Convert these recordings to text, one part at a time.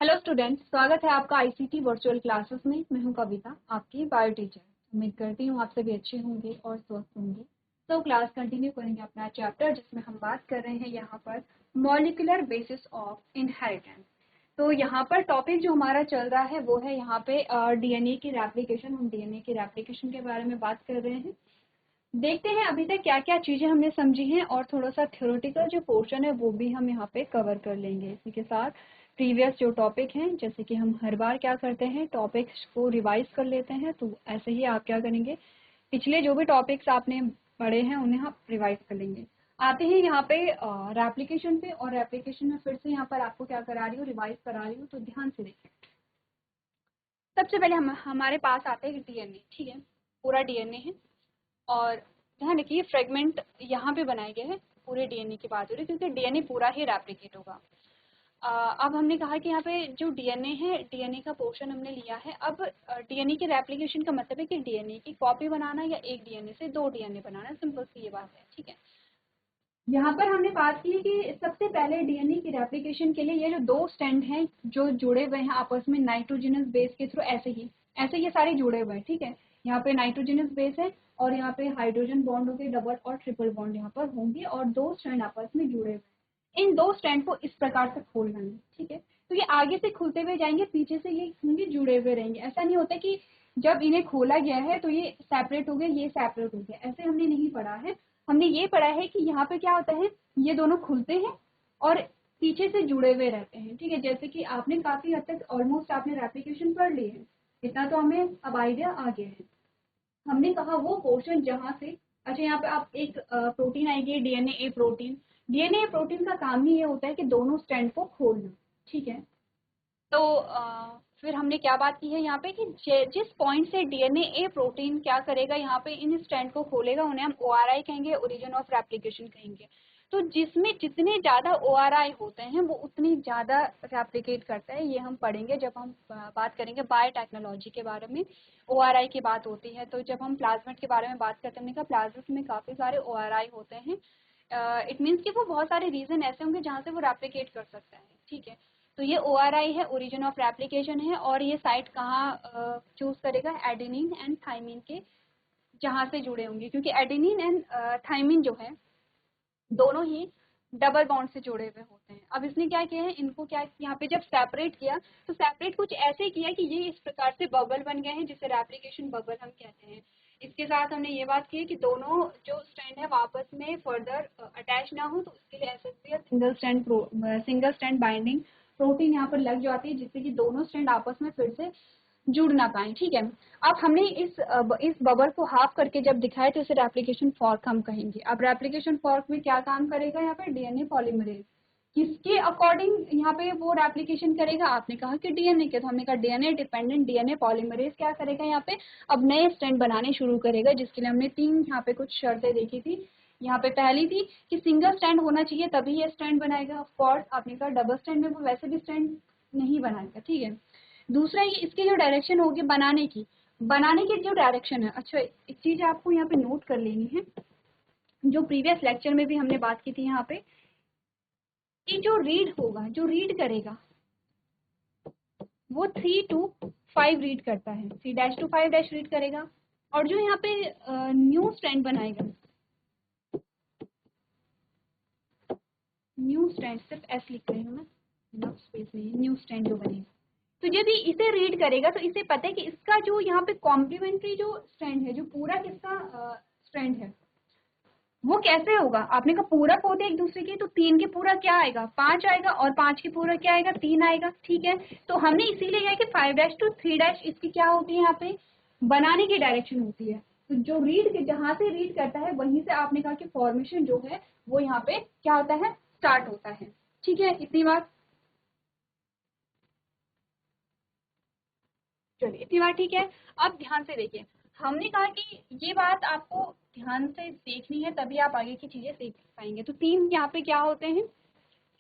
Hello student, स्वागत है आपका आईसीटी वर्चुअल क्लासेस में। मैं हूं कविता, आपकी बायो टीचर। उम्मीद करती हूं आप सभी अच्छे होंगे और स्वस्थ होंगे। तो क्लास कंटिन्यू करेंगे अपना चैप्टर, जिसमें हम बात कर रहे हैं यहाँ पर मॉलिक्यूलर बेसिस ऑफ इनहेरिटेंस। तो यहाँ पर टॉपिक जो हमारा चल रहा है वो है यहाँ पे डीएनए की रेप्लिकेशन। हम डीएनए की रेप्लिकेशन के बारे में बात कर रहे हैं। देखते हैं अभी तक क्या क्या चीजें हमने समझी हैं और थोड़ा सा थ्योरेटिकल जो पोर्शन है वो भी हम यहाँ पे कवर कर लेंगे। इसी के साथ प्रीवियस जो टॉपिक हैं, जैसे कि हम हर बार क्या करते हैं, टॉपिक्स को रिवाइज कर लेते हैं, तो ऐसे ही आप क्या करेंगे, पिछले जो भी टॉपिक्स आपने पढ़े हैं उन्हें आप रिवाइज कर लेंगे। आते हैं यहाँ पे रेप्लिकेशन पे, और रेप्लिकेशन में फिर से यहाँ पर आपको क्या करा रही हूँ, रिवाइज करा रही हूँ। तो ध्यान से देखिए, सबसे पहले हमारे पास आते हैं डीएनए। ठीक है, पूरा डीएनए है और ध्यान रखिए फ्रेगमेंट यहाँ पे बनाए गए हैं। पूरे डीएनए की बात हो रही है क्योंकि डीएनए पूरा ही रेप्लिकेट होगा। अब हमने कहा कि यहाँ पे जो डीएनए है, डीएनए का पोर्शन हमने लिया है। अब डीएनए की रेप्लिकेशन का मतलब है कि डीएनए की कॉपी बनाना या एक डीएनए से दो डीएनए बनाना, सिंपल सी ये बात है। ठीक है, यहाँ पर हमने बात की कि सबसे पहले डीएनए की रेप्लिकेशन के लिए ये जो दो स्ट्रैंड हैं जो जुड़े हुए हैं आपस में नाइट्रोजनस बेस के थ्रू, ऐसे ये सारे जुड़े हुए हैं। ठीक है, यहाँ पे नाइट्रोजनस बेस है और यहाँ पे हाइड्रोजन बॉन्ड होंगे, डबल और ट्रिपल बॉन्ड यहाँ पर होंगे और दो स्ट्रैंड आपस में जुड़े हुए हैं। इन दो स्ट्रैंड को इस प्रकार से खोलना है। ठीक है, तो ये आगे से खुलते हुए जाएंगे, पीछे से ये होंगे, जुड़े हुए रहेंगे। ऐसा नहीं होता कि जब इन्हें खोला गया है तो ये सेपरेट हो गए, ये सेपरेट हो गया, ऐसे हमने नहीं पढ़ा है। हमने ये पढ़ा है कि यहाँ पे क्या होता है, ये दोनों खुलते हैं और पीछे से जुड़े हुए रहते हैं। ठीक है, जैसे कि आपने काफी हद तक ऑलमोस्ट आपने रेप्लिकेशन पढ़ ली है, इतना तो हमें अब आइडिया आ गया है। हमने कहा वो पोर्शन जहाँ से, अच्छा यहाँ पे आप एक प्रोटीन आएगी, डीएनए ए प्रोटीन। डीएनए ए प्रोटीन का काम ही ये होता है कि दोनों स्ट्रैंड को खोलना। ठीक है, तो फिर हमने क्या बात की है यहाँ पे कि जिस पॉइंट से डीएनए ए प्रोटीन क्या करेगा, यहाँ पे इन स्ट्रैंड को खोलेगा, उन्हें हम ओआरआई कहेंगे, ओरिजिन ऑफ रेप्लिकेशन कहेंगे। तो जिसमें जितने ज्यादा ओआरआई होते हैं वो उतनी ज्यादा रेप्लिकेट करता है। ये हम पढ़ेंगे जब हम बात करेंगे बायोटेक्नोलॉजी के बारे में। ओआरआई की बात होती है, तो जब हम प्लाज्मिड के बारे में बात करते हैं, हमने कहा प्लाज्मिड में काफी सारे ओआरआई होते हैं। इट मीन्स कि वो बहुत सारे रीजन ऐसे होंगे जहाँ से वो रेप्लिकेट कर सकता है। ठीक है, तो ये ORI है, ओरिजिन ऑफ रेप्लिकेशन है, और ये साइट कहाँ चूज करेगा, एडेनिन एंड थाइमिन के जहाँ से जुड़े होंगे, क्योंकि एडेनिन एंड थाइमिन जो है दोनों ही डबल बॉन्ड से जुड़े हुए होते हैं। अब इसने क्या किया है, इनको क्या यहाँ पे जब सेपरेट किया तो सेपरेट कुछ ऐसे किया कि ये इस प्रकार से बबल बन गए हैं, जिसे रेप्लिकेशन बबल हम कहते हैं। इसके साथ हमने ये बात की कि दोनों जो स्ट्रैंड है आपस में फर्दर अटैच ना हो, तो उसके लिए SSP single strand binding protein यहाँ पर लग जाती है, जिससे कि दोनों स्ट्रैंड आपस में फिर से जुड़ ना पाए। ठीक है, अब हमने इस बबल को हाफ करके जब दिखाया तो इसे रेप्लिकेशन फॉर्क हम कहेंगे। अब रेप्लिकेशन फॉर्क में क्या काम करेगा, यहाँ पे डीएनए पॉलीमरेज किसके अकॉर्डिंग यहाँ पे वो रेप्लिकेशन करेगा, आपने कहा कि डीएनए के, तो हमने कहा डीएनए डिपेंडेंट डीएनए पॉलीमरेज क्या करेगा, यहाँ पे अब नए स्ट्रैंड बनाने शुरू करेगा, जिसके लिए हमने तीन यहाँ पे कुछ शर्तें देखी थी। यहाँ पे पहली थी कि सिंगल स्ट्रैंड होना चाहिए तभी ये स्ट्रैंड बनाएगा। ऑफ कोर्स आपने कहा डबल स्ट्रैंड में वो वैसे भी स्ट्रैंड नहीं बनाएगा। ठीक है, दूसरा ये इसकी जो डायरेक्शन होगी बनाने की जो डायरेक्शन है। अच्छा, एक चीज आपको यहाँ पे नोट कर लेनी है, जो प्रीवियस लेक्चर में भी हमने बात की थी यहाँ पे, कि जो रीड होगा, जो रीड करेगा वो 3 to 5 रीड करता है, 3' to 5' रीड करेगा। और जो यहाँ पे न्यू स्ट्रैंड बनाएगा, न्यू स्ट्रैंड सिर्फ एस लिख रही हूँ ना, स्पेस नहीं, न्यू स्ट्रैंड जो बनेगा, तो जब ये इसे रीड करेगा तो इसे पता है कि इसका जो यहाँ पे कॉम्प्लीमेंट्री जो स्ट्रैंड है, जो पूरा किसका स्ट्रैंड है, वो कैसे होगा। आपने कहा पूरक होते एक दूसरे के, तो 3 के पूरा क्या आएगा, 5 आएगा, और 5 के पूरा क्या आएगा, 3 आएगा। ठीक है, तो हमने इसीलिए कहा कि 5' to 3' इसकी क्या होती है, यहाँ पे बनाने की डायरेक्शन होती है। तो जो रीड, जहां से रीड करता है वहीं से आपने कहा कि फॉर्मेशन जो है वो यहाँ पे क्या होता है, स्टार्ट होता है। ठीक है, इतनी बात, चलिए इतनी बात ठीक है। अब ध्यान से देखिए, हमने कहा कि ये बात आपको ध्यान से देखनी है, तभी आप आगे की चीजें सीख पाएंगे। तो तीन यहाँ पे क्या होते हैं,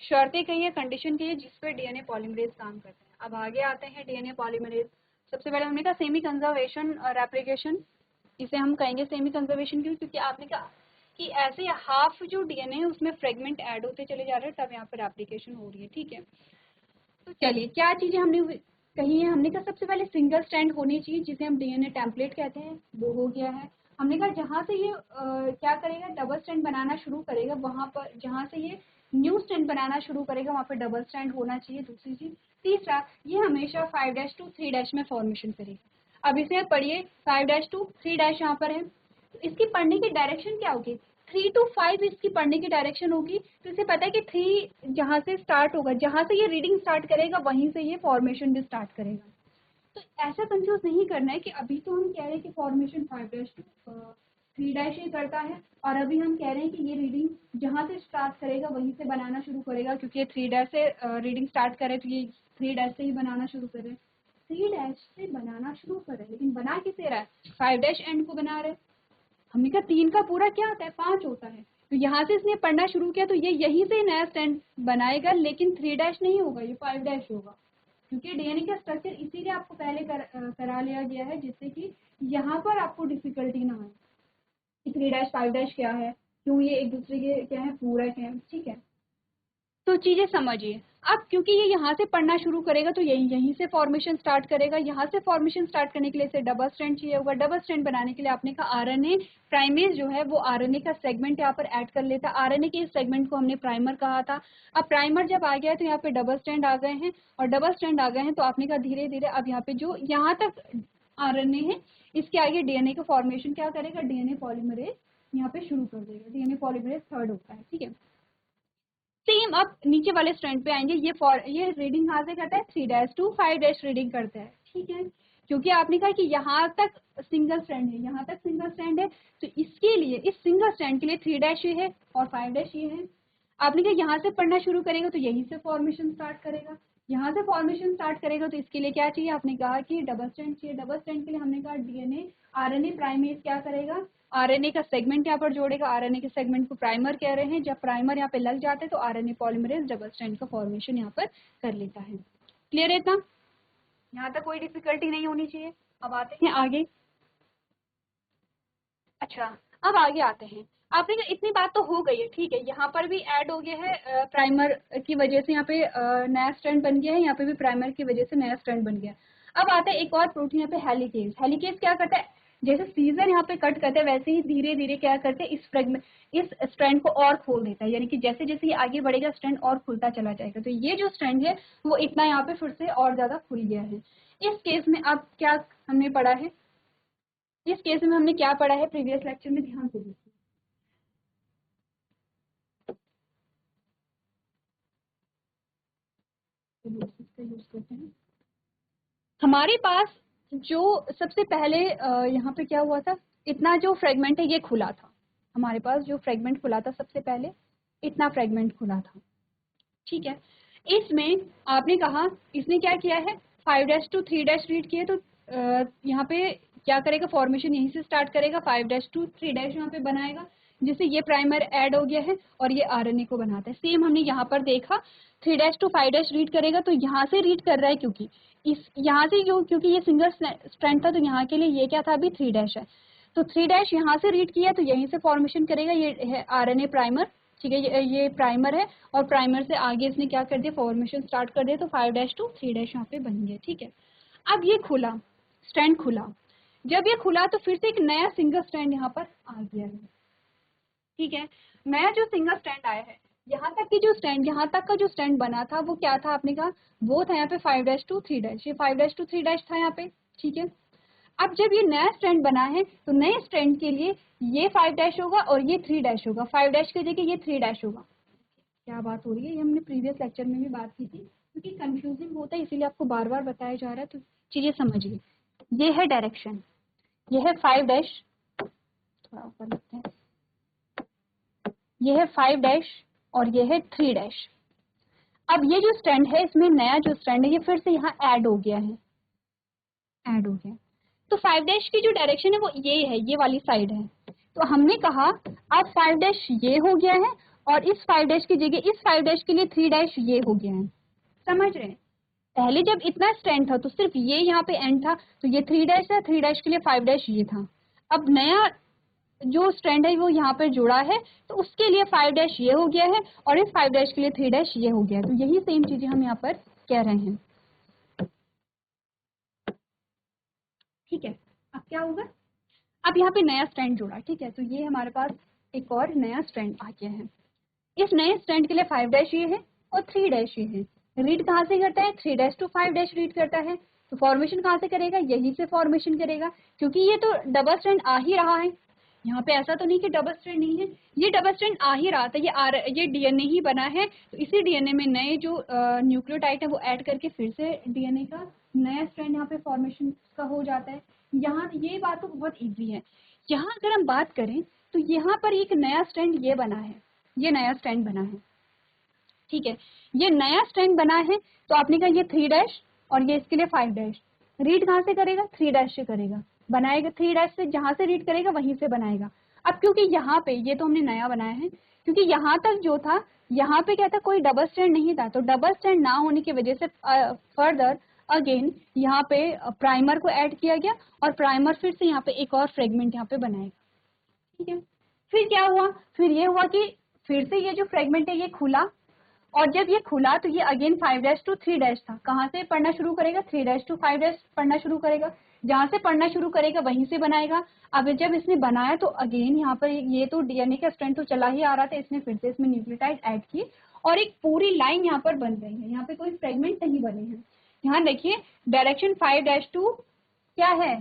शर्तें कहिए, कंडीशन कहिए, जिस पे डीएनए पॉलीमरेज काम करते हैं। अब आगे आते हैं डीएनए पॉलीमरेज। सबसे पहले हमने कहा सेमी कंजर्वेशन और रेप्लिकेशन, इसे हम कहेंगे सेमी कंजर्वेशन क्यों, क्योंकि आपने कहा कि ऐसे हाफ जो डीएनए है उसमें फ्रेगमेंट ऐड होते चले जा रहे हैं, तब यहाँ पर रेप्लिकेशन हो रही है। ठीक है, तो चलिए क्या चीजें हमने कही है, हमने कहा सबसे पहले सिंगल स्ट्रैंड होनी चाहिए जिसे हम डीएनए टेम्पलेट कहते हैं, वो हो गया है। हमने कहा जहाँ से ये क्या करेगा, डबल स्ट्रैंड बनाना शुरू करेगा, वहां पर जहाँ से ये न्यू स्ट्रैंड बनाना शुरू करेगा वहां पर डबल स्ट्रैंड होना चाहिए, दूसरी चीज। तीसरा, ये हमेशा 5' to 3' में फॉर्मेशन करेगा। अब इसे पढ़िए, 5' to 3' यहाँ पर है, तो इसकी पढ़ने की डायरेक्शन क्या होगी, 3 to 5 इसकी पढ़ने की डायरेक्शन होगी। तो इसे पता है कि 3 जहाँ से स्टार्ट होगा, जहाँ से ये रीडिंग स्टार्ट करेगा वहीं से ये फॉर्मेशन भी स्टार्ट करेगा। तो ऐसा कंफ्यूज नहीं करना है कि अभी तो हम कह रहे हैं कि फॉर्मेशन 5' to 3' ही करता है, और अभी हम कह रहे हैं कि ये रीडिंग जहाँ से स्टार्ट करेगा वहीं से बनाना शुरू करेगा, क्योंकि ये 3' से रीडिंग स्टार्ट करे तो ये 3' से ही बनाना शुरू करे। 3' से बनाना शुरू करे, लेकिन बना किसे रहा है, 5' एंड को बना रहे। हमने कहा 3 का पूरा क्या होता है, 5 होता है। तो यहाँ से इसने पढ़ना शुरू किया तो ये यहीं से नया स्टैंड बनाएगा, लेकिन 3' नहीं होगा, ये 5' होगा, क्योंकि डीएनए का स्ट्रक्चर इसीलिए आपको पहले करा लिया गया है, जिससे कि यहाँ पर आपको डिफिकल्टी ना आए कि 3' 5' क्या है, क्यों ये एक दूसरे के क्या है, पूरक है, ठीक है। तो चीजें समझिए। अब क्योंकि ये यहाँ से पढ़ना शुरू करेगा तो यहीं से फॉर्मेशन स्टार्ट करेगा, यहाँ से फॉर्मेशन स्टार्ट करने के लिए इसे डबल स्ट्रैंड चाहिए होगा। डबल स्ट्रैंड बनाने के लिए आपने कहा आरएनए प्राइमेज जो है वो आरएनए का सेगमेंट यहाँ पर ऐड कर लेता। आरएनए के इस सेगमेंट को हमने प्राइमर कहा था। अब प्राइमर जब आ गया है तो यहाँ पे डबल स्ट्रैंड आ गए हैं, और डबल स्ट्रैंड आ गए हैं तो आपने कहा धीरे धीरे अब यहाँ पे जो यहाँ तक आरएनए है इसके आगे डीएनए का फॉर्मेशन क्या करेगा, डीएनए पॉलीमरेज यहाँ पे शुरू कर देगा। डीएनए पॉलीमरेज 3rd होता है, ठीक है। सेम अब नीचे वाले स्ट्रैंड पे आएंगे, ये रीडिंग कहाँ से करता है, 3' to 5' रीडिंग करता है, ठीक है। क्योंकि आपने कहा कि यहाँ तक सिंगल स्ट्रैंड है, यहाँ तक सिंगल स्ट्रैंड है, तो इसके लिए इस सिंगल स्ट्रैंड के लिए 3' ये है और 5' ये है। आपने कहा यहाँ से पढ़ना शुरू करेगा तो यहीं से फॉर्मेशन स्टार्ट करेगा, यहाँ से फॉर्मेशन स्टार्ट करेगा तो इसके लिए क्या चाहिए, आपने कहा कि डबल स्ट्रैंड चाहिए। डबल स्ट्रैंड के लिए हमने कहा डीएनए आरएनए प्राइमेज क्या करेगा, आरएनए का सेगमेंट यहाँ पर जोड़ेगा। आरएनए के सेगमेंट को प्राइमर कह रहे हैं, जब प्राइमर यहाँ पे लग जाते हैं तो आरएनए पॉलीमरेज डबल स्ट्रैंड का फॉर्मेशन यहाँ पर कर लेता है। क्लियर है इतना, यहाँ तक कोई डिफिकल्टी नहीं होनी चाहिए। अब आते हैं आगे। अच्छा, अब आगे आते हैं। आपने कहा इतनी बात तो हो गई है, ठीक है, यहाँ पर भी ऐड हो गया है प्राइमर की वजह से, यहाँ पे नया स्ट्रैंड बन गया है, यहाँ पे भी प्राइमर की वजह से नया स्ट्रैंड बन गया। अब आते हैं एक और प्रोटीन यहाँ पे, हेलिकेज। हेलिकेज क्या करता है, जैसे सीजर यहाँ पे कट करते हैं वैसे ही धीरे धीरे क्या करते हैं, इस स्ट्रैंड को और खोल देता है, यानी कि जैसे जैसे ये आगे बढ़ेगा स्ट्रैंड और खुलता चला जाएगा। तो ये जो स्ट्रैंड है वो इतना यहाँ पे फिर से और ज्यादा खुल गया है। इस केस में अब क्या हमने पढ़ा है, इस केस में हमने क्या पढ़ा है प्रीवियस लेक्चर में, ध्यान से देखिए। यूज करते हैं। हमारे पास जो सबसे पहले यहाँ पे क्या हुआ था, इतना जो फ्रेगमेंट है ये खुला था। हमारे पास जो फ्रेगमेंट खुला था सबसे पहले इतना फ्रेगमेंट खुला था, ठीक है। इसमें आपने कहा इसने क्या किया है, 5' to 3' रीड किए, तो यहाँ पे क्या करेगा, फॉर्मेशन यहीं से स्टार्ट करेगा, 5' to 3' यहाँ पे बनाएगा, जिससे ये प्राइमर ऐड हो गया है और ये आरएनए को बनाता है। सेम हमने यहाँ पर देखा, 3' to 5' रीड करेगा तो यहाँ से रीड कर रहा है, क्योंकि इस यहाँ से क्योंकि ये सिंगल स्ट्रैंड था तो यहाँ के लिए ये क्या था, अभी 3' है, तो 3' यहाँ से रीड किया तो यहीं से फॉर्मेशन करेगा, ये है आरएनए प्राइमर, ठीक है। ये प्राइमर है और प्राइमर से आगे इसने क्या कर दिया, फॉर्मेशन स्टार्ट कर दिया, तो 5' to 3' यहाँ पे बन गया, ठीक है। अब ये खुला स्ट्रैंड खुला, जब ये खुला तो फिर से एक नया सिंगल स्ट्रैंड यहाँ पर आ गया है, ठीक है। नया जो सिंगल स्ट्रैंड आया है, यहाँ तक की जो स्ट्रैंड, यहाँ तक का जो स्ट्रैंड बना था वो क्या था, आपने कहा वो था यहाँ पे 5' to 3', ये 5' to 3' था यहाँ पे, ठीक है। अब जब ये नया स्ट्रैंड बना है तो नए स्ट्रैंड के लिए ये 5' होगा और ये 3' होगा, 5' की जगह ये 3' होगा। क्या बात हो रही है, ये हमने प्रीवियस लेक्चर में भी बात की थी, क्योंकि कंफ्यूजिंग होता है इसीलिए आपको बार बार बताया जा रहा है, तो चीजें समझिए। ये है डायरेक्शन, ये है 5', थोड़ा ऊपर लिखते हैं, ये है 5' और ये है 3'। अब ये जो स्ट्रैंड है इसमें नया जो स्ट्रैंड है ये फिर से यहाँ ऐड हो गया है, ऐड हो गया। तो 5' की जो डायरेक्शन है वो ये है, ये वाली साइड है। तो हमने कहा अब 5' ये हो गया है और इस 5' की जगह इस 5' के लिए 3' ये हो गया है, समझ रहे हैं। पहले जब इतना स्ट्रैंड था तो सिर्फ ये यहाँ पे एंड था, तो ये 3' था, 3' के लिए 5' ये था। अब नया जो स्ट्रैंड है वो यहाँ पे जुड़ा है तो उसके लिए 5' ये हो गया है और इस 5' के लिए 3' ये हो गया है। तो यही सेम चीजें हम यहाँ पर कह रहे हैं। ठीक है, अब क्या होगा, अब यहाँ पे नया स्ट्रैंड जुड़ा, ठीक है, तो ये हमारे पास एक और नया स्ट्रैंड आ गया है। इस नए स्ट्रैंड के लिए 5' ये है और 3' ये है। रीड कहाँ से करता है, 3' to 5' रीड करता है। तो फॉर्मेशन कहाँ से करेगा, यहीं से फॉर्मेशन करेगा, क्योंकि ये तो डबल स्ट्रैंड आ ही रहा है। यहाँ पे ऐसा तो नहीं कि डबल स्ट्रैंड नहीं है, ये डबल स्ट्रैंड आ ही रहा था, ये डीएनए ही बना है। तो इसी डीएनए में नए जो न्यूक्लियोटाइड है वो ऐड करके फिर से डीएनए का नया स्ट्रैंड यहाँ पे फॉर्मेशन का हो जाता है। यहाँ ये बात तो बहुत ईजी है। यहाँ अगर हम बात करें तो यहाँ पर एक नया स्ट्रैंड ये बना है, ये नया स्ट्रैंड बना है, ठीक है, ये नया स्ट्रैंड बना है। तो आपने कहा ये 3' और ये इसके लिए 5'। रीड कहाँ से करेगा, 3' से करेगा, बनाएगा 3' से, जहां से रीड करेगा वहीं से बनाएगा। अब क्योंकि यहाँ पे ये तो हमने नया बनाया है, क्योंकि यहाँ तक जो था, यहाँ पे क्या था, कोई डबल स्ट्रैंड नहीं था, तो डबल स्ट्रैंड ना होने की वजह से फर्दर अगेन यहाँ पे प्राइमर को ऐड किया गया और प्राइमर फिर से यहाँ पे एक और फ्रेगमेंट यहाँ पे बनाएगा। ठीक है, फिर क्या हुआ, फिर ये हुआ कि फिर से ये जो फ्रेगमेंट है ये खुला, और जब ये खुला तो ये अगेन 5' to 3' था। कहाँ से पढ़ना शुरू करेगा, 3' to 5' पढ़ना शुरू करेगा, जहां से पढ़ना शुरू करेगा वहीं से बनाएगा। अब जब इसने बनाया तो अगेन यहाँ पर ये तो डीएनए का स्ट्रैंड तो चला ही आ रहा था, इसने फिर से इसमें न्यूक्लियोटाइड ऐड किए और एक पूरी लाइन यहाँ पर बन रही है। यहाँ पे कोई फ्रेगमेंट नहीं बने हैं। यहाँ देखिए डायरेक्शन 5' to क्या है,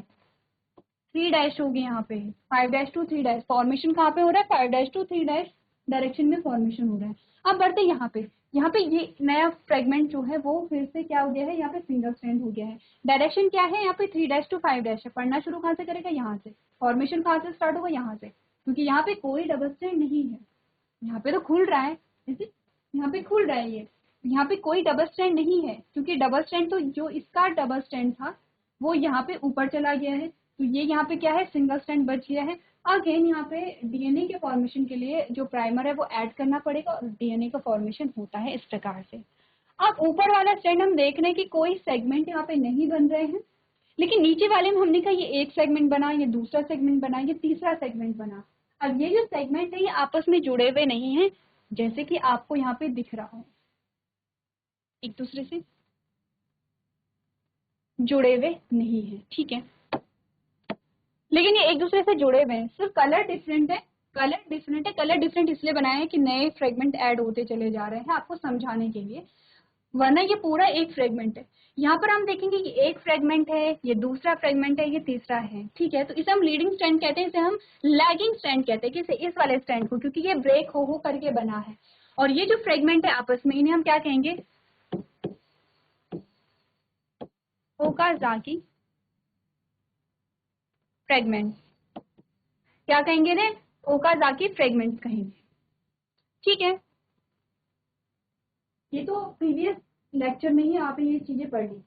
3' होगी यहाँ पे, 5' to 3' फॉर्मेशन कहाँ पे हो रहा है, 5' to 3' डायरेक्शन में फॉर्मेशन हो रहा है। अब बढ़ते यहाँ पे, यहाँ पे ये नया फ्रेगमेंट जो है वो फिर से क्या हो गया है, यहाँ पे सिंगल स्ट्रैंड हो गया है। डायरेक्शन क्या है, यहाँ पे 3' to 5' है। पढ़ना शुरू कहाँ से करेगा, यहाँ से। फॉर्मेशन कहाँ से स्टार्ट होगा, यहाँ से, क्योंकि यहाँ पे कोई डबल स्ट्रैंड नहीं है। यहाँ पे तो खुल रहा है, यहाँ पे खुल रहा है ये, यहाँ पे कोई डबल स्ट्रैंड नहीं है, क्योंकि डबल स्ट्रैंड तो जो इसका डबल स्ट्रैंड था वो यहाँ पे ऊपर चला गया है। तो ये यहाँ पे क्या है, सिंगल स्ट्रैंड बच गया है। अगेन यहाँ पे डीएनए के फॉर्मेशन के लिए जो प्राइमर है वो ऐड करना पड़ेगा और डीएनए का फॉर्मेशन होता है इस प्रकार से। अब ऊपर वाला स्ट्रैंड हम देख रहे हैं कि कोई सेगमेंट यहाँ पे नहीं बन रहे हैं, लेकिन नीचे वाले में हमने कहा ये एक सेगमेंट बना, ये दूसरा सेगमेंट बना, ये तीसरा सेगमेंट बना। अब ये जो सेगमेंट है ये आपस में जुड़े हुए नहीं है, जैसे कि आपको यहाँ पे दिख रहा है, एक दूसरे से जुड़े हुए नहीं है, ठीक है, लेकिन ये एक दूसरे से जुड़े हुए हैं, सिर्फ कलर डिफरेंट है। कलर डिफरेंट है, कलर डिफरेंट इसलिए बनाया है कि नए फ्रेगमेंट ऐड होते चले जा रहे हैं आपको समझाने के लिए, वरना ये पूरा एक फ्रेगमेंट है। यहाँ पर हम देखेंगे कि एक फ्रेगमेंट है, ये दूसरा फ्रेगमेंट है, ये तीसरा है, ठीक है। तो इसे हम लीडिंग स्ट्रैंड कहते हैं, इसे हम लैगिंग स्ट्रैंड कहते हैं, कि इस वाले स्ट्रैंड को, क्योंकि ये ब्रेक हो करके बना है। और ये जो फ्रेगमेंट है आपस में, इन्हें हम क्या कहेंगे, ओकाज़ाकी फ्रेगमेंट, क्या कहेंगे ने, ओकाज़ाकी फ्रेगमेंट्स कहेंगे, ठीक है। ये तो प्रीवियस लेक्चर में ही आप ये चीजें पढ़ ली।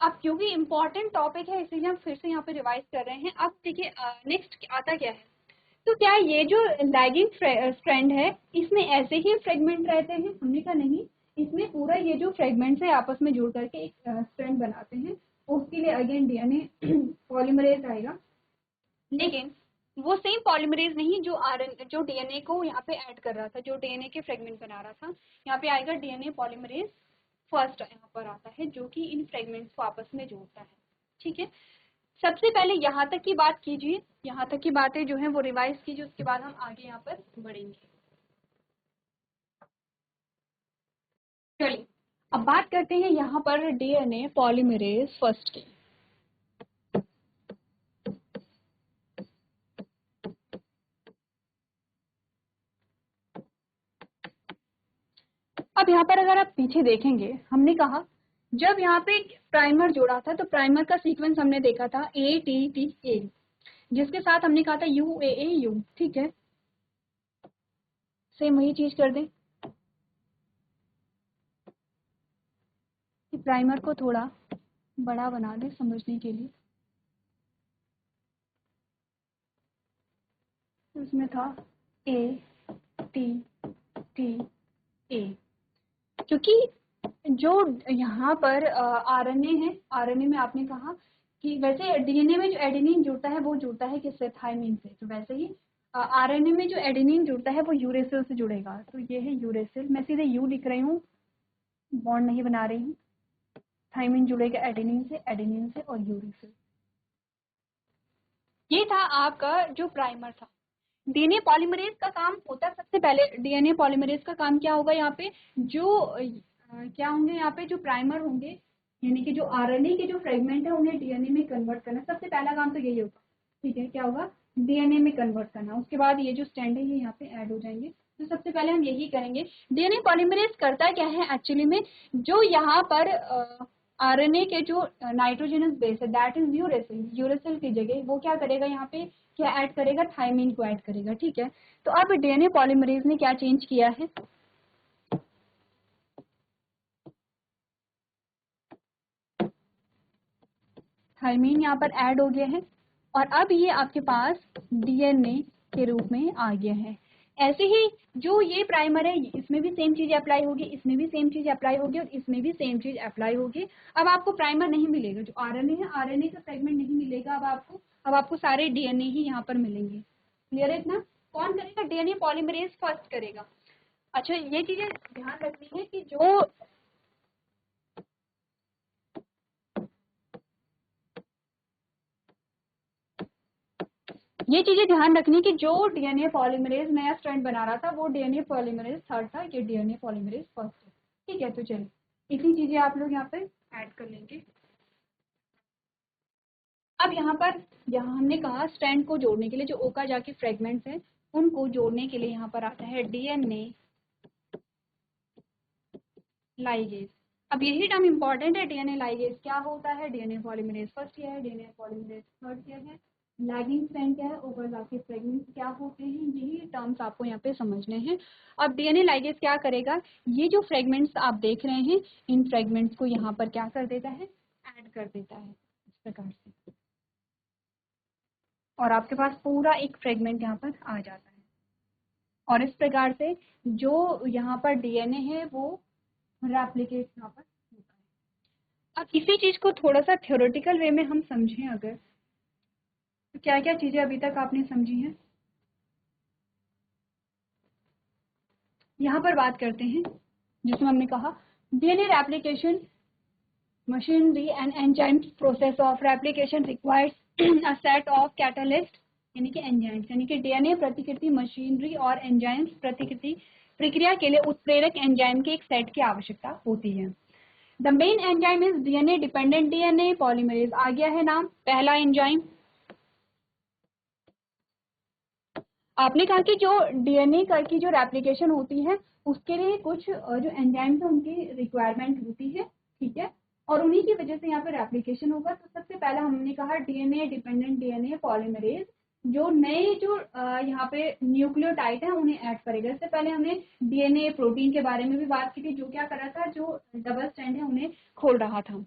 अब क्योंकि इम्पोर्टेंट टॉपिक है इसलिए हम फिर से यहाँ पे रिवाइज कर रहे हैं। अब देखिए नेक्स्ट आता क्या है, तो क्या ये जो लैगिंग स्ट्रैंड है इसमें ऐसे ही फ्रेगमेंट रहते हैं, हमने कहा नहीं, इसमें पूरा ये जो फ्रेगमेंट्स है आपस में जुड़ करके एक स्ट्रैंड बनाते हैं। उसके लिए अगेन डीएनए पॉलीमरेज आएगा, लेकिन वो सेम पॉलीमरेज नहीं जो जो डीएनए को यहाँ पे ऐड कर रहा था, जो डीएनए के फ्रेगमेंट बना रहा था। यहाँ पे आएगा डीएनए पॉलीमरेज फर्स्ट, यहाँ पर आता है, जो कि इन फ्रेगमेंट्स को आपस में जोड़ता है, ठीक है। सबसे पहले यहाँ तक की बात कीजिए, यहाँ तक की बातें जो है वो रिवाइज कीजिए, उसके बाद हम आगे यहाँ पर बढ़ेंगे। चलिए अब बात करते हैं यहाँ पर डीएनए पॉलीमरेज फर्स्ट की। अब यहाँ पर अगर आप पीछे देखेंगे, हमने कहा जब यहाँ पे प्राइमर जोड़ा था तो प्राइमर का सीक्वेंस हमने देखा था ATTA, जिसके साथ हमने कहा था UAAU, ठीक है। सेम वही चीज कर दें, प्राइमर को थोड़ा बड़ा बना दें समझने के लिए। उसमें था ATTA, क्योंकि जो यहाँ पर आरएनए है, आरएनए में आपने कहा कि वैसे डीएनए में जो एडेनिन जुड़ता है वो जुड़ता है किससे, थायमिन से, तो वैसे ही आरएनए में जो एडेनिन जुड़ता है वो यूरेसिल से जुड़ेगा। तो ये है यूरेसिल, मैं सीधे यू लिख रही हूँ, बॉन्ड नहीं बना रही हूँ। थाइमिन जुड़ेगा एडेनिन से और यूरिक से। ये था आपका जो प्राइमर था। डीएनए पॉलीमरेज का काम होता है सबसे पहले, डीएनए पॉलीमरेज का काम क्या होगा यहाँ पे, जो क्या होंगे यहाँ पे जो प्राइमर होंगे, यानी कि जो आरएनए के जो फ्रेगमेंट है उन्हें डीएनए में कन्वर्ट करना, सबसे पहला काम तो यही होगा। ठीक है, क्या होगा, डीएनए में कन्वर्ट करना। उसके बाद ये जो स्टैंड है ये यहाँ पे ऐड हो जाएंगे। तो सबसे पहले हम यही करेंगे। डीएनए पॉलीमरेज करता क्या है एक्चुअली में, जो यहाँ पर आरएनए के जो नाइट्रोजनस बेस है दैट इज यूरेसिल, यूरेसिल की जगह वो क्या करेगा यहाँ पे, क्या ऐड करेगा, थायमिन को ऐड करेगा। ठीक है, तो अब डीएनए पॉलीमरेज ने क्या चेंज किया है, थायमिन यहाँ पर ऐड हो गया है और अब ये आपके पास डीएनए के रूप में आ गया है। ऐसे ही जो ये प्राइमर है इसमें भी सेम चीज अप्लाई होगी, इसमें भी सेम चीज अप्लाई होगी और इसमें भी सेम चीज अप्लाई होगी। अब आपको प्राइमर नहीं मिलेगा, जो आरएनए है आरएनए का फ्रेगमेंट नहीं मिलेगा अब आपको सारे डीएनए ही यहाँ पर मिलेंगे। क्लियर है इतना? कौन करेगा, डीएनए पॉलीमरेज फर्स्ट करेगा। अच्छा, ये चीजें ध्यान रखनी है कि जो ये चीजें ध्यान रखनी कि जो डीएनए पॉलीमरेज नया स्ट्रैंड बना रहा था वो डीएनए पॉलीमरेज थर्ड था, ये डीएनए पॉलीमरेज फर्स्ट है। ठीक है, तो चलिए इतनी चीजें आप लोग यहाँ पे ऐड कर लेंगे। अब यहाँ हमने कहा स्ट्रैंड को जोड़ने के लिए जो ओकाजा के फ्रेगमेंट्स हैं उनको जोड़ने के लिए यहाँ पर आता है डीएनए लाइगेज। अब यही टर्म इंपॉर्टेंट है, डीएनए लाइगेज क्या होता है, डीएनए पॉलीमरेज फर्स्ट ईयर है, डीएनए पॉलीमरेज थर्ड ईयर है, लैगिंग स्ट्रैंड क्या है, ओवरलैप के फ्रेगमेंट्स क्या होते हैं, यही टर्म्स आपको यहाँ पे समझने हैं। अब डीएनए लाइगेज क्या करेगा, ये जो फ्रेगमेंट्स आप देख रहे हैं इन फ्रेगमेंट्स को यहाँ पर क्या कर देता है, ऐड कर देता है इस प्रकार से, और आपके पास पूरा एक फ्रेगमेंट यहाँ पर आ जाता है। और इस प्रकार से जो यहाँ पर डीएनए है वो रेप्लिकेट यहाँ पर होता है। अब इसी चीज को थोड़ा सा थ्योरेटिकल वे में हम समझें अगर, तो क्या क्या चीजें अभी तक आपने समझी हैं, यहाँ पर बात करते हैं जिसमें हमने कहा DNA replication machinery and enzymes process of replication requires a set of catalyst यानी कि एंजाइम्स, यानी कि डीएनए प्रतिकृति मशीनरी और एंजाइम्स प्रतिकृति प्रक्रिया के लिए उत्प्रेरक एंजाइम के एक सेट की आवश्यकता होती है। The main enzyme is DNA dependent DNA polymerase, आ गया है नाम पहला एंजाइम। आपने कहा कि जो डीएनए की जो रेप्लिकेशन होती है उसके लिए कुछ जो एंजाइम्स है उनकी रिक्वायरमेंट होती है। ठीक है, और उन्हीं की वजह से यहाँ पे रेप्लिकेशन होगा। तो सबसे पहला हमने कहा डीएनए डिपेंडेंट डीएनए पॉलीमरेज जो नए जो यहाँ पे न्यूक्लियोटाइड है उन्हें ऐड करेगा। इससे पहले हमने डीएनए प्रोटीन के बारे में भी बात की थी, जो क्या कर रहा था, जो डबल स्टैंड है उन्हें खोल रहा था।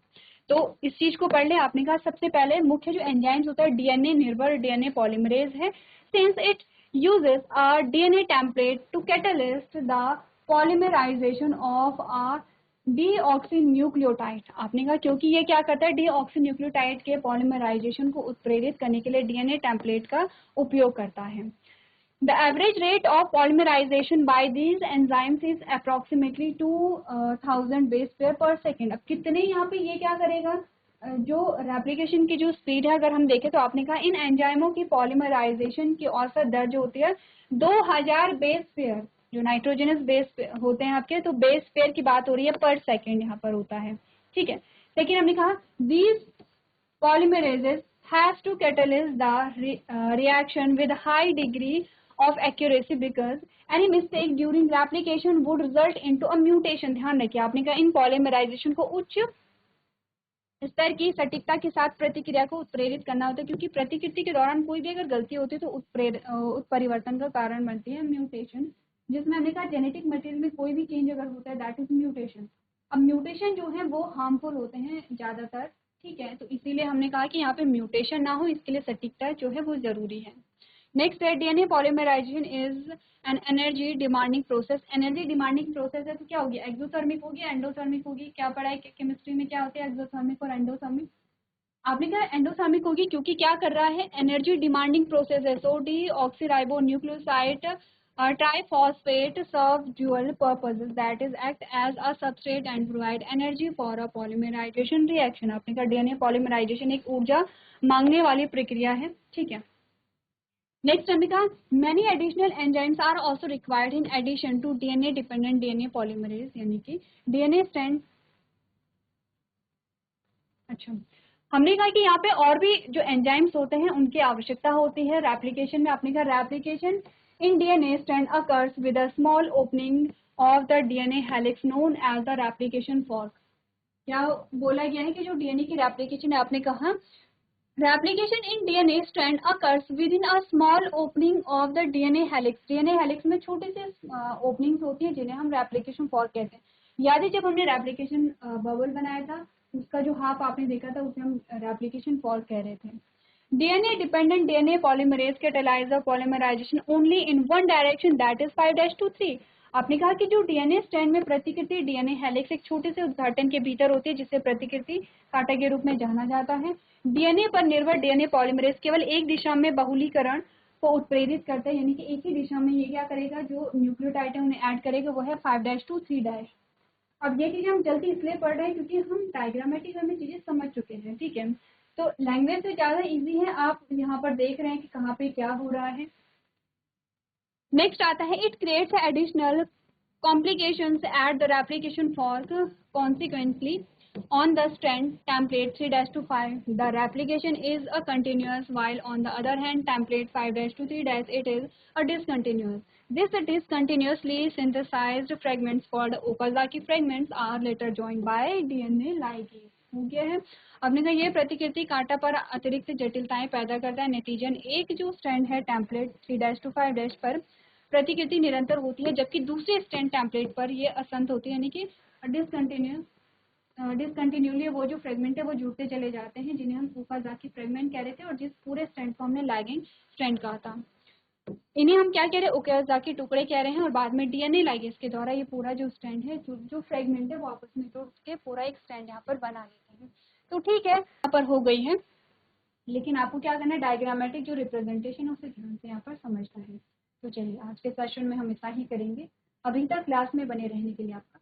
तो इस चीज को पढ़ ले। आपने कहा सबसे पहले मुख्य जो एंजाइम्स होता है डीएनए निर्भर डीएनए पॉलीमरेज है, since it uses a DNA template to catalyst the polymerization of a deoxynucleotide। आपने कहा क्योंकि ये क्या करता है, डीऑक्सीन्यूक्लियोटाइड के पॉलीमराइजेशन को उत्प्रेरित करने के लिए डीएनए टेम्पलेट का उपयोग करता है। The average rate of polymerization by these enzymes is approximately 2000 base pair per second। अब कितने यहाँ पे ये क्या करेगा, जो रेप्लिकेशन की जो स्पीड है अगर हम देखें तो आपने कहा इन एंजाइमों की पॉलीमराइजेशन की औसत दर जो होती है 2000 बेस पेयर, जो नाइट्रोजनस बेस होते हैं आपके, तो बेस पेयर की बात हो रही है पर सेकेंड यहाँ पर होता है। ठीक है, लेकिन हमने कहा these polymerases has to catalyze the reaction with a high degree of accuracy because any mistake during replication would result into a mutation। ध्यान रखिए, आपने कहा इन पॉलीमराइजेशन को उच्च स्तर की सटीकता के साथ प्रतिक्रिया को उत्प्रेरित करना होता है, क्योंकि प्रतिकृति के दौरान कोई भी अगर गलती होती है तो उत्परिवर्तन का कारण बनती है म्यूटेशन, जिसमें हमने कहा जेनेटिक मटेरियल में कोई भी चेंज अगर होता है दैट इज म्यूटेशन। अब म्यूटेशन जो है वो हार्मफुल होते हैं ज्यादातर। ठीक है, तो इसीलिए हमने कहा कि यहाँ पे म्यूटेशन ना हो इसके लिए सटीकता जो है वो जरूरी है। नेक्स्ट है DNA polymerization is an energy demanding process. Energy demanding process है तो क्या होगी, एक्सोथर्मिक होगी एंडोथर्मिक होगी। क्या पढ़ा है केमिस्ट्री में, क्या होते हैं एक्सोथर्मिक और एंडोथर्मिक। आपने कहा एंडोथर्मिक होगी क्योंकि क्या कर रहा है, एनर्जी डिमांडिंग प्रोसेस है। So deoxyribo nucleoside Triphosphate serve dual purposes, that is act as a substrate and provide energy for a polymerization reaction. आपने कहा डीएनए पॉलीमराइजेशन एक ऊर्जा मांगने वाली प्रक्रिया है, ठीक है। नेक्स्ट हमने कहा many additional enzymes are also required in addition to DNA dependent DNA polymerase, यानी कि डीएनए स्ट्रैंड। अच्छा, हमने कहा कि यहाँ पे और भी जो एंजाइम्स होते हैं उनकी आवश्यकता होती है रेप्लिकेशन में। आपने कहा replication in DNA strand occurs with a small opening of the DNA helix known as the replication fork. क्या बोला गया है कि जो डीएनए की रेप्लिकेशन है, आपने कहा replication in DNA strand occurs with in a small opening of the DNA helix. DNA helix में छोटे से ओपनिंग्स होती है जिन्हें हम रेप्लिकेशन फॉर्क कहते हैं। याद है जब हमने रेप्लिकेशन बबल बनाया था, उसका जो हाफ आपने देखा था उसे हम रेप्लिकेशन फॉर्क कह रहे थे। DNA dependent DNA polymerase catalyse the polymerization only in one direction, that is 5'2'3। आपने कहा कि जो डीएनए स्ट्रैंड में प्रतिकृति डीएनए हेलिक्स एक छोटे से उद्घाटन के भीतर होती है जिसे प्रतिकृति कांटा के रूप में जाना जाता है। डीएनए पर निर्भर डीएनए पॉलीमरेज केवल एक दिशा में बहुलीकरण को उत्प्रेरित करता है, यानी कि एक ही दिशा में ये क्या करेगा, जो न्यूक्लियोटाइड है उन्हें ऐड करेगा, वो है 5'2'3'। अब ये चीजें हम जल्दी इसलिए पढ़ रहे हैं क्योंकि हम डायग्रामेटिक में चीजें समझ चुके हैं, ठीक है। तो लैंग्वेज से ज्यादा इजी है, आप यहाँ पर देख रहे हैं कि कहाँ पे क्या हो रहा है। नेक्स्ट आता है it creates additional complications at the replication fork consequently on the strand template 3-5 the replication is a continuous, while on the other hand template 5-3 it is a discontinuous. This discontinuously synthesized fragments called Okazaki fragments are later joined by DNA ligase. हो गया है। आपने कहा ये प्रतिकृति कांटा पर अतिरिक्त जटिलताएं पैदा करता है। नतीजन एक जो स्ट्रैंड है टेम्पलेट 3-5 पर प्रतिकृति निरंतर होती है, जबकि दूसरे स्ट्रैंड टेम्पलेट पर ये असंत होती है, यानी कि डिसकंटिन्यूली वो जो फ्रेगमेंट है वो जुड़ते चले जाते हैं, जिन्हें हम ओकाज़ाकी फ्रेगमेंट कह रहे थे, और जिस पूरे स्ट्रैंड को हमने लैगिंग स्ट्रैंड कहा था, इन्हें हम क्या कह रहे हैं, ओकाज़ाकी टुकड़े कह रहे हैं। और बाद में डीएनए लाइगेज के द्वारा ये पूरा जो स्ट्रैंड है, जो फ्रेगमेंट है वो आपस में जुड़ के पूरा एक स्ट्रैंड यहाँ पर बना लेते हैं। तो ठीक है, यहाँ पर हो गई है, लेकिन आपको क्या करना है, डायग्रामेटिक जो रिप्रेजेंटेशन है उसे ध्यान से यहाँ पर समझना है। तो चलिए आज के सेशन में हम इतना ही करेंगे। अभी तक क्लास में बने रहने के लिए आपका